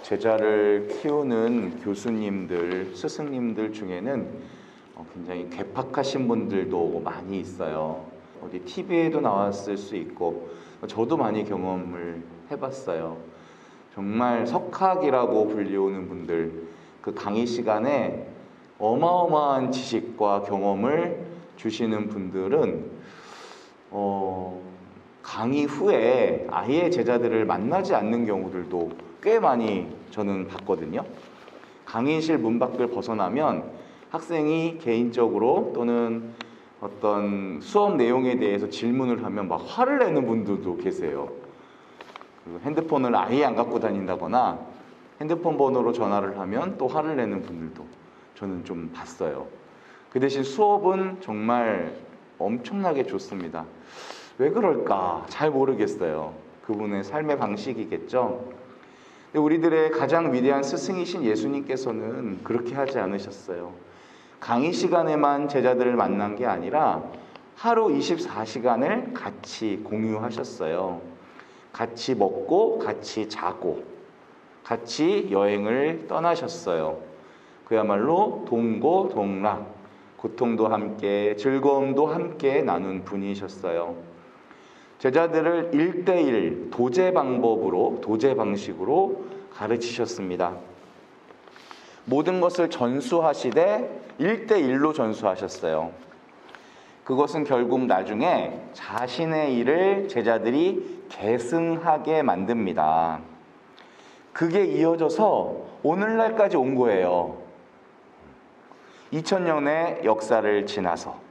제자를 키우는 교수님들, 스승님들 중에는 굉장히 괴팍하신 분들도 많이 있어요. 어디 TV에도 나왔을 수 있고 저도 많이 경험을 해봤어요. 정말 석학이라고 불리우는 분들, 그 강의 시간에 어마어마한 지식과 경험을 주시는 분들은 강의 후에 아예 제자들을 만나지 않는 경우들도 꽤 많이 저는 봤거든요. 강의실 문 밖을 벗어나면 학생이 개인적으로 또는 어떤 수업 내용에 대해서 질문을 하면 막 화를 내는 분들도 계세요. 핸드폰을 아예 안 갖고 다닌다거나 핸드폰 번호로 전화를 하면 또 화를 내는 분들도 저는 좀 봤어요. 그 대신 수업은 정말 엄청나게 좋습니다. 왜 그럴까 잘 모르겠어요. 그분의 삶의 방식이겠죠. 우리들의 가장 위대한 스승이신 예수님께서는 그렇게 하지 않으셨어요. 강의 시간에만 제자들을 만난 게 아니라 하루 24시간을 같이 공유하셨어요. 같이 먹고 같이 자고 같이 여행을 떠나셨어요. 그야말로 동고동락, 고통도 함께 즐거움도 함께 나눈 분이셨어요. 제자들을 1대1 도제 방법으로, 도제 방식으로 가르치셨습니다. 모든 것을 전수하시되 1대1로 전수하셨어요. 그것은 결국 나중에 자신의 일을 제자들이 계승하게 만듭니다. 그게 이어져서 오늘날까지 온 거예요. 2000년의 역사를 지나서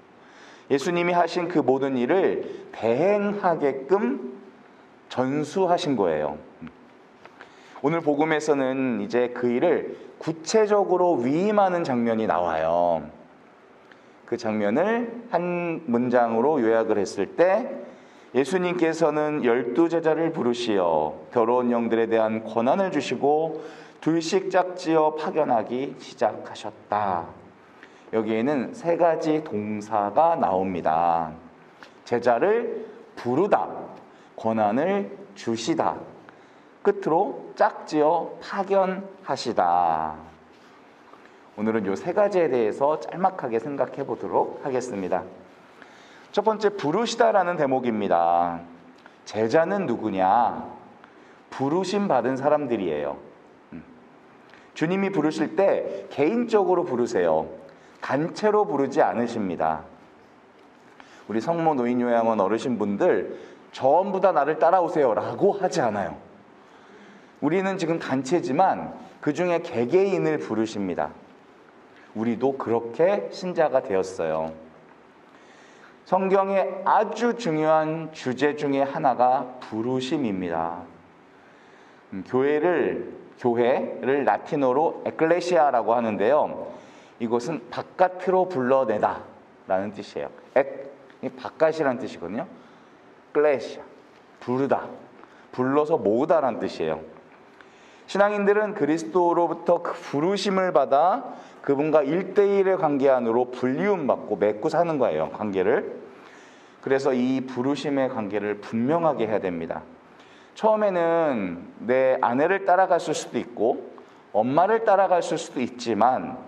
예수님이 하신 그 모든 일을 대행하게끔 전수하신 거예요. 오늘 복음에서는 이제 그 일을 구체적으로 위임하는 장면이 나와요. 그 장면을 한 문장으로 요약을 했을 때 예수님께서는 12제자를 부르시어 더러운 영들에 대한 권한을 주시고 둘씩 짝지어 파견하기 시작하셨다. 여기에는 세 가지 동사가 나옵니다. 제자를 부르다, 권한을 주시다, 끝으로 짝지어 파견하시다. 오늘은 이 세 가지에 대해서 짤막하게 생각해 보도록 하겠습니다. 첫 번째, 부르시다라는 대목입니다. 제자는 누구냐? 부르심 받은 사람들이에요. 주님이 부르실 때 개인적으로 부르세요. 단체로 부르지 않으십니다. 우리 성모 노인요양원 어르신분들 전부 다 나를 따라오세요 라고 하지 않아요. 우리는 지금 단체지만 그 중에 개개인을 부르십니다. 우리도 그렇게 신자가 되었어요. 성경의 아주 중요한 주제 중에 하나가 부르심입니다. 교회를 라틴어로 에클레시아라고 하는데요. 이것은 바깥으로 불러내다 라는 뜻이에요. 바깥이라는 뜻이거든요. 클레시아, 부르다, 불러서 모으다 라는 뜻이에요. 신앙인들은 그리스도로부터 그 부르심을 받아 그분과 1대1의 관계 안으로 불리움받고 맺고 사는 거예요. 관계를. 그래서 이 부르심의 관계를 분명하게 해야 됩니다. 처음에는 내 아내를 따라갔을 수도 있고 엄마를 따라갔을 수도 있지만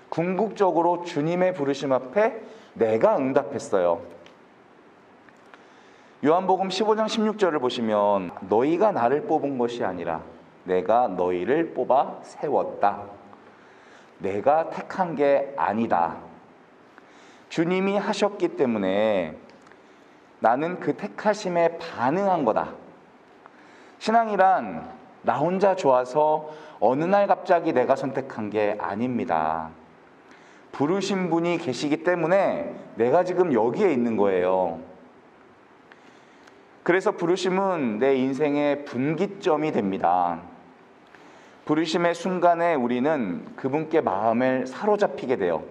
궁극적으로 주님의 부르심 앞에 내가 응답했어요. 요한복음 15장 16절을 보시면 너희가 나를 뽑은 것이 아니라 내가 너희를 뽑아 세웠다. 내가 택한 게 아니다. 주님이 하셨기 때문에 나는 그 택하심에 반응한 거다. 신앙이란 나 혼자 좋아서 어느 날 갑자기 내가 선택한 게 아닙니다. 부르신 분이 계시기 때문에 내가 지금 여기에 있는 거예요. 그래서 부르심은 내 인생의 분기점이 됩니다. 부르심의 순간에 우리는 그분께 마음을 사로잡히게 돼요.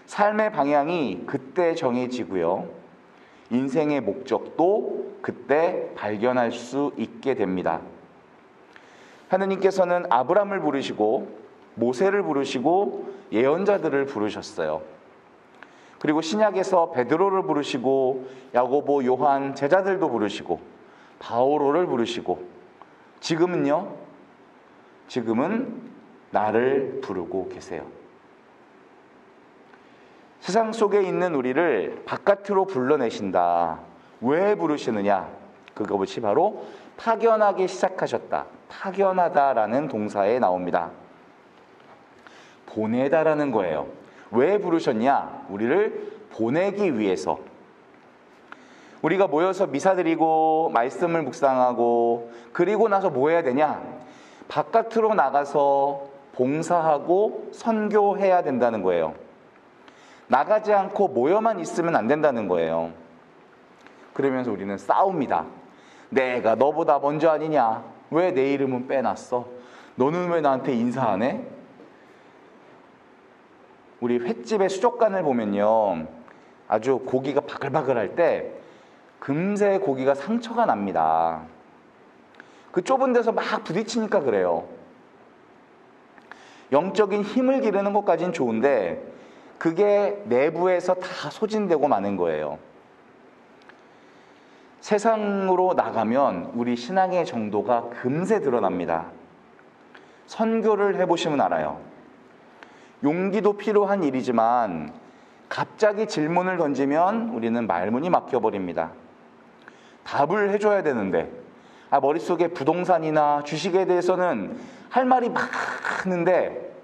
삶의 방향이 그때 정해지고요. 인생의 목적도 그때 발견할 수 있게 됩니다. 하느님께서는 아브람을 부르시고 모세를 부르시고 예언자들을 부르셨어요. 그리고 신약에서 베드로를 부르시고 야고보, 요한 제자들도 부르시고 바오로를 부르시고 지금은요 지금은 나를 부르고 계세요. 세상 속에 있는 우리를 바깥으로 불러내신다. 왜 부르시느냐? 그것이 바로 파견하기 시작하셨다. 파견하다라는 동사에 나옵니다. 보내다라는 거예요. 왜 부르셨냐? 우리를 보내기 위해서. 우리가 모여서 미사드리고 말씀을 묵상하고 그리고 나서 뭐 해야 되냐? 바깥으로 나가서 봉사하고 선교해야 된다는 거예요. 나가지 않고 모여만 있으면 안 된다는 거예요. 그러면서 우리는 싸웁니다. 내가 너보다 먼저 아니냐? 왜 내 이름은 빼놨어? 너는 왜 나한테 인사 안 해? 우리 횟집의 수족관을 보면요, 아주 고기가 바글바글할 때 금세 고기가 상처가 납니다. 그 좁은 데서 막 부딪히니까 그래요. 영적인 힘을 기르는 것까지는 좋은데 그게 내부에서 다 소진되고 마는 거예요. 세상으로 나가면 우리 신앙의 정도가 금세 드러납니다. 선교를 해보시면 알아요. 용기도 필요한 일이지만 갑자기 질문을 던지면 우리는 말문이 막혀버립니다. 답을 해줘야 되는데 머릿속에 부동산이나 주식에 대해서는 할 말이 많은데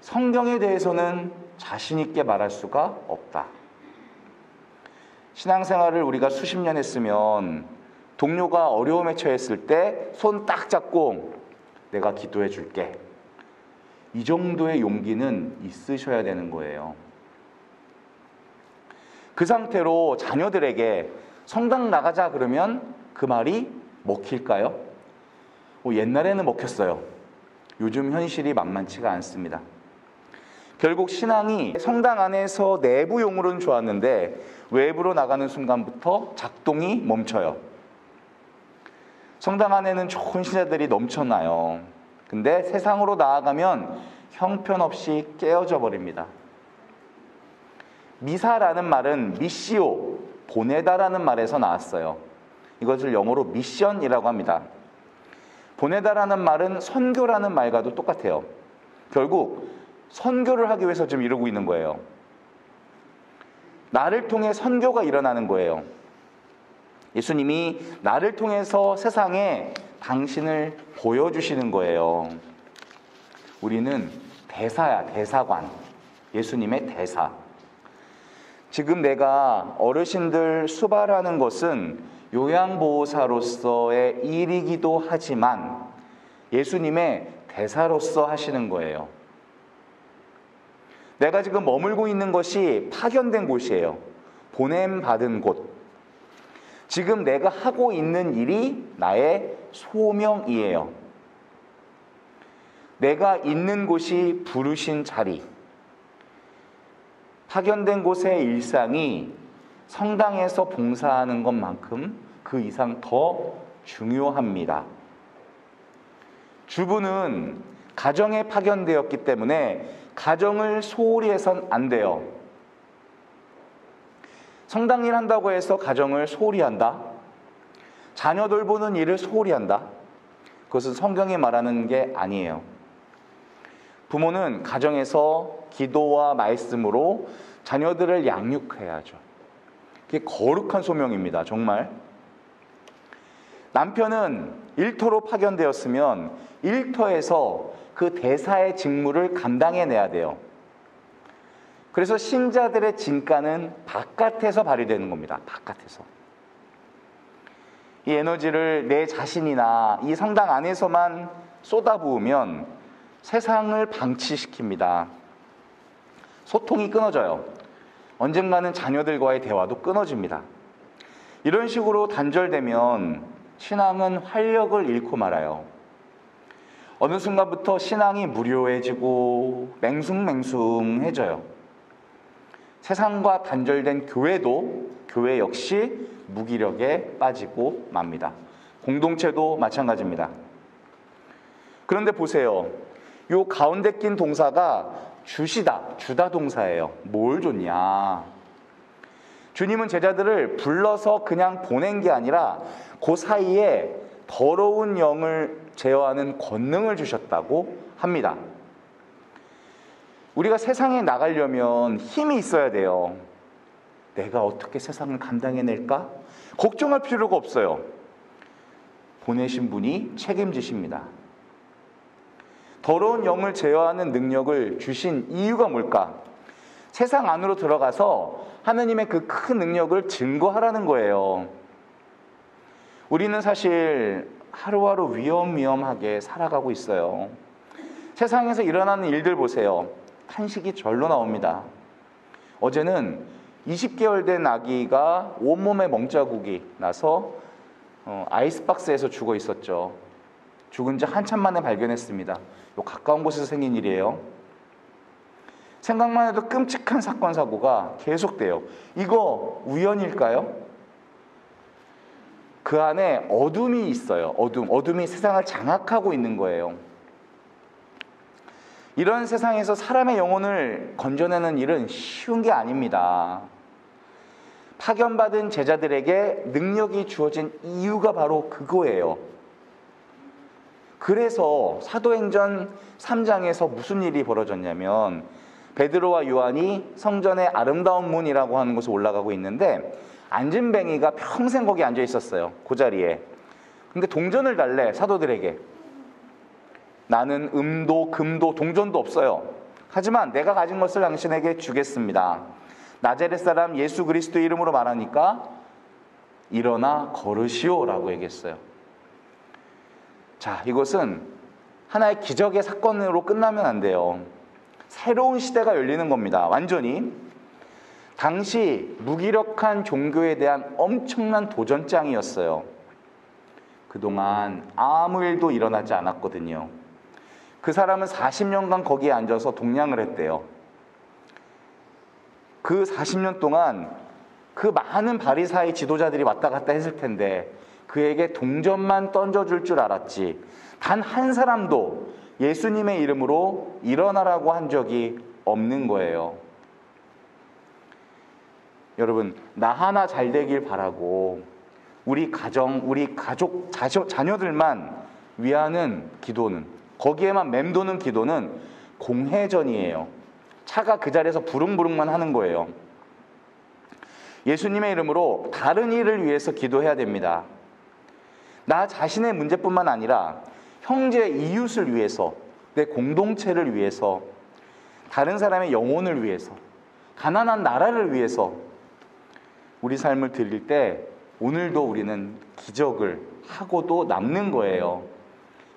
성경에 대해서는 자신 있게 말할 수가 없다. 신앙생활을 우리가 수십 년 했으면 동료가 어려움에 처했을 때 손 딱 잡고 내가 기도해 줄게. 이 정도의 용기는 있으셔야 되는 거예요. 그 상태로 자녀들에게 성당 나가자 그러면 그 말이 먹힐까요? 옛날에는 먹혔어요. 요즘 현실이 만만치가 않습니다. 결국 신앙이 성당 안에서 내부용으로는 좋았는데 외부로 나가는 순간부터 작동이 멈춰요. 성당 안에는 좋은 신자들이 넘쳐나요. 근데 세상으로 나아가면 형편없이 깨어져 버립니다. 미사라는 말은 미시오, 보내다라는 말에서 나왔어요. 이것을 영어로 미션이라고 합니다. 보내다라는 말은 선교라는 말과도 똑같아요. 결국 선교를 하기 위해서 지금 이러고 있는 거예요. 나를 통해 선교가 일어나는 거예요. 예수님이 나를 통해서 세상에 당신을 보여주시는 거예요. 우리는 대사야, 대사관. 예수님의 대사. 지금 내가 어르신들 수발하는 것은 요양보호사로서의 일이기도 하지만 예수님의 대사로서 하시는 거예요. 내가 지금 머물고 있는 것이 파견된 곳이에요. 보냄받은 곳. 지금 내가 하고 있는 일이 나의 소명이에요. 내가 있는 곳이 부르신 자리. 파견된 곳의 일상이 성당에서 봉사하는 것만큼 그 이상 더 중요합니다. 주부는 가정에 파견되었기 때문에 가정을 소홀히 해선 안 돼요. 성당 일 한다고 해서 가정을 소홀히 한다? 자녀 돌보는 일을 소홀히 한다? 그것은 성경이 말하는 게 아니에요. 부모는 가정에서 기도와 말씀으로 자녀들을 양육해야죠. 그게 거룩한 소명입니다. 정말. 남편은 일터로 파견되었으면 일터에서 그 대사의 직무를 감당해내야 돼요. 그래서 신자들의 진가는 바깥에서 발휘되는 겁니다. 바깥에서. 이 에너지를 내 자신이나 이 성당 안에서만 쏟아부으면 세상을 방치시킵니다. 소통이 끊어져요. 언젠가는 자녀들과의 대화도 끊어집니다. 이런 식으로 단절되면 신앙은 활력을 잃고 말아요. 어느 순간부터 신앙이 무료해지고 맹숭맹숭해져요. 세상과 단절된 교회도 교회 역시 무기력에 빠지고 맙니다. 공동체도 마찬가지입니다. 그런데 보세요. 요 가운데 낀 동사가 주시다, 주다 동사예요. 뭘 줬냐? 주님은 제자들을 불러서 그냥 보낸 게 아니라 그 사이에 더러운 영을 제어하는 권능을 주셨다고 합니다. 우리가 세상에 나가려면 힘이 있어야 돼요. 내가 어떻게 세상을 감당해낼까? 걱정할 필요가 없어요. 보내신 분이 책임지십니다. 더러운 영을 제어하는 능력을 주신 이유가 뭘까? 세상 안으로 들어가서 하느님의 그 큰 능력을 증거하라는 거예요. 우리는 사실 하루하루 위험하게 살아가고 있어요. 세상에서 일어나는 일들 보세요. 탄식이 절로 나옵니다. 어제는 20개월 된 아기가 온몸에 멍자국이 나서 아이스박스에서 죽어 있었죠. 죽은 지 한참 만에 발견했습니다. 요 가까운 곳에서 생긴 일이에요. 생각만 해도 끔찍한 사건 사고가 계속돼요. 이거 우연일까요? 그 안에 어둠이 있어요. 어둠이 세상을 장악하고 있는 거예요. 이런 세상에서 사람의 영혼을 건져내는 일은 쉬운 게 아닙니다. 파견받은 제자들에게 능력이 주어진 이유가 바로 그거예요. 그래서 사도행전 3장에서 무슨 일이 벌어졌냐면 베드로와 요한이 성전의 아름다운 문이라고 하는 곳에 올라가고 있는데 안진뱅이가 평생 거기 앉아 있었어요. 그 자리에. 근데 동전을 달래, 사도들에게. 나는 음도 금도 동전도 없어요. 하지만 내가 가진 것을 당신에게 주겠습니다. 나자렛 사람 예수 그리스도의 이름으로 말하니까 일어나 걸으시오 라고 얘기했어요. 자, 이것은 하나의 기적의 사건으로 끝나면 안 돼요. 새로운 시대가 열리는 겁니다. 완전히. 당시 무기력한 종교에 대한 엄청난 도전장이었어요. 그동안 아무 일도 일어나지 않았거든요. 그 사람은 40년간 거기에 앉아서 동냥을 했대요. 그 40년 동안 그 많은 바리사의 지도자들이 왔다 갔다 했을 텐데 그에게 동전만 던져줄 줄 알았지 단 한 사람도 예수님의 이름으로 일어나라고 한 적이 없는 거예요. 여러분, 나 하나 잘 되길 바라고 우리 가정, 우리 가족, 자녀들만 위하는 기도는, 거기에만 맴도는 기도는 공회전이에요. 차가 그 자리에서 부릉부릉만 하는 거예요. 예수님의 이름으로 다른 일을 위해서 기도해야 됩니다. 나 자신의 문제뿐만 아니라 형제, 이웃을 위해서, 내 공동체를 위해서, 다른 사람의 영혼을 위해서, 가난한 나라를 위해서 우리 삶을 드릴 때 오늘도 우리는 기적을 하고도 남는 거예요.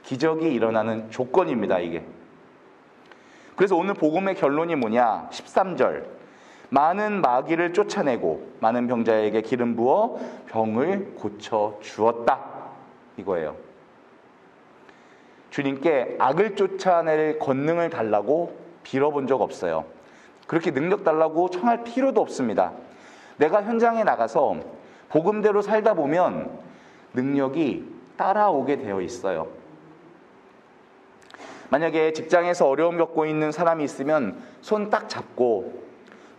기적이 일어나는 조건입니다, 이게. 그래서 오늘 복음의 결론이 뭐냐? 13절. 많은 마귀를 쫓아내고 많은 병자에게 기름 부어 병을 고쳐 주었다. 이거예요. 주님께 악을 쫓아낼 권능을 달라고 빌어본 적 없어요. 그렇게 능력 달라고 청할 필요도 없습니다. 내가 현장에 나가서 복음대로 살다 보면 능력이 따라오게 되어 있어요. 만약에 직장에서 어려움 겪고 있는 사람이 있으면 손 딱 잡고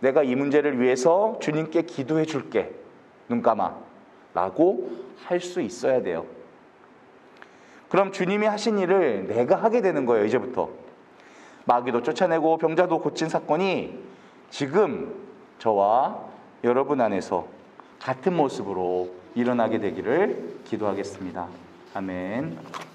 내가 이 문제를 위해서 주님께 기도해 줄게. 눈 감아. 라고 할 수 있어야 돼요. 그럼 주님이 하신 일을 내가 하게 되는 거예요, 이제부터. 마귀도 쫓아내고 병자도 고친 사건이 지금 저와 여러분 안에서 같은 모습으로 일어나게 되기를 기도하겠습니다. 아멘.